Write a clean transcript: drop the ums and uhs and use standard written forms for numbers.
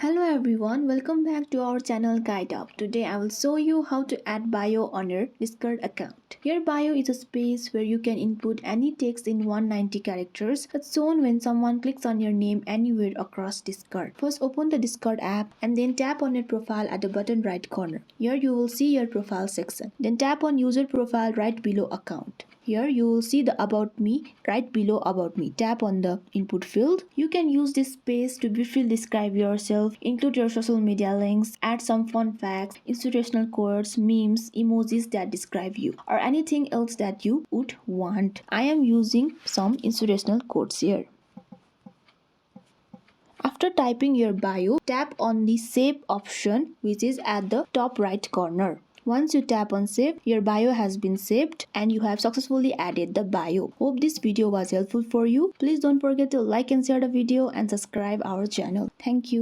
Hello everyone, welcome back to our channel Guide Up. Today I will show you how to add bio on your Discord account. Your bio is a space where you can input any text in 190 characters that's shown when someone clicks on your name anywhere across Discord. First open the Discord app and then tap on your profile at the bottom right corner. Here you will see your profile section. Then tap on user profile right below account. Here you will see the About Me right below About Me. Tap on the input field. You can use this space to briefly describe yourself, include your social media links, add some fun facts, inspirational quotes, memes, emojis that describe you, or anything else that you would want. I am using some inspirational quotes here. After typing your bio, tap on the Save option which is at the top right corner. Once you tap on save, your bio has been saved and you have successfully added the bio. Hope this video was helpful for you. Please don't forget to like and share the video and subscribe our channel. Thank you.